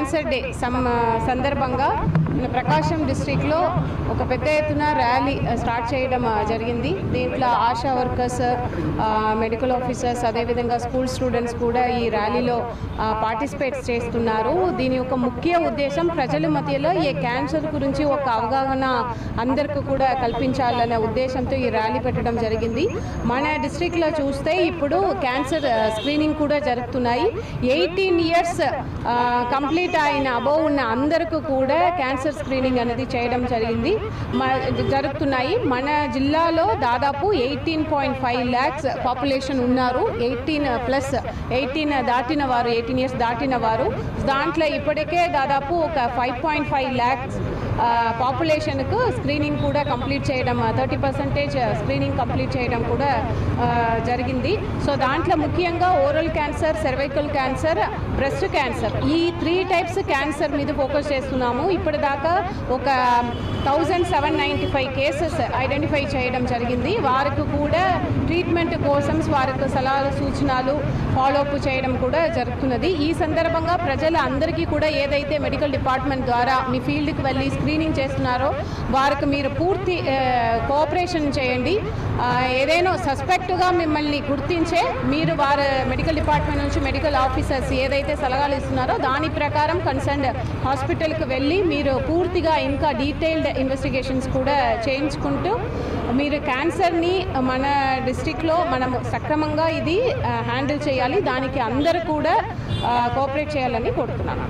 Cancer day సందర్భంగా ప్రకాశం డిస్ట్రిక్ట్లో ఒక పెద్ద ఎత్తున ర్యాలీ స్టార్ట్ చేయడం జరిగింది. దీంట్లో ఆశా వర్కర్స్, మెడికల్ ఆఫీసర్స్, అదేవిధంగా స్కూల్ స్టూడెంట్స్ కూడా ఈ ర్యాలీలో పార్టిసిపేట్ చేస్తున్నారు. దీని యొక్క ముఖ్య ఉద్దేశం ప్రజల మధ్యలో ఈ క్యాన్సర్ గురించి ఒక అవగాహన అందరికీ కూడా కల్పించాలనే ఉద్దేశంతో ఈ ర్యాలీ పెట్టడం జరిగింది. మన డిస్ట్రిక్ట్లో చూస్తే ఇప్పుడు క్యాన్సర్ స్క్రీనింగ్ కూడా జరుగుతున్నాయి. 18 years కంప్లీట్ అయిన అబోవ్ ఉన్న అందరికీ కూడా క్యాన్సర్ స్క్రీనింగ్ అనేది చేయడం జరుగుతున్నాయి. మన జిల్లాలో దాదాపు 18.5 lakhs పాపులేషన్ ఉన్నారు. 18 దాటిన వారు, 18 years దాటిన వారు. దాంట్లో ఇప్పటికే దాదాపు ఒక 5.5 lakhs పాపులేషన్కు స్క్రీనింగ్ కూడా కంప్లీట్ చేయడం, 30% స్క్రీనింగ్ కంప్లీట్ చేయడం కూడా జరిగింది. సో దాంట్లో ముఖ్యంగా oral cancer, cervical cancer, breast cancer, ఈ 3 types క్యాన్సర్ మీద ఫోకస్ చేస్తున్నాము. ఇప్పటిదాకా ఒక 1795 కేసెస్ ఐడెంటిఫై చేయడం జరిగింది. వారికి కూడా ట్రీట్మెంట్ కోసం వారికి సలహాలు, సూచనలు, ఫాలోఅప్ చేయడం కూడా జరుగుతున్నది. ఈ సందర్భంగా ప్రజలందరికీ కూడా ఏదైతే మెడికల్ డిపార్ట్మెంట్ ద్వారా మీ ఫీల్డ్కి వెళ్ళి స్క్రీనింగ్ చేస్తున్నారో వారికి మీరు పూర్తి కోఆపరేషన్ చేయండి. ఏదైనా సస్పెక్ట్గా మిమ్మల్ని గుర్తించే మీరు వారి మెడికల్ డిపార్ట్మెంట్ నుంచి మెడికల్ ఆఫీసర్స్ ఏదైతే సలహాలు ఇస్తున్నారో దాని ప్రకారం కన్సర్న్డ్ హాస్పిటల్కి వెళ్ళి మీరు పూర్తిగా ఇంకా డీటెయిల్డ్ ఇన్వెస్టిగేషన్స్ కూడా చేయించుకుంటూ మీరు క్యాన్సర్ని మన డిస్ట్రిక్ట్లో మనం సక్రమంగా ఇది హ్యాండిల్ చేయాలి. దానికి అందరూ కూడా కోఆపరేట్ చేయాలని కోరుతున్నాను.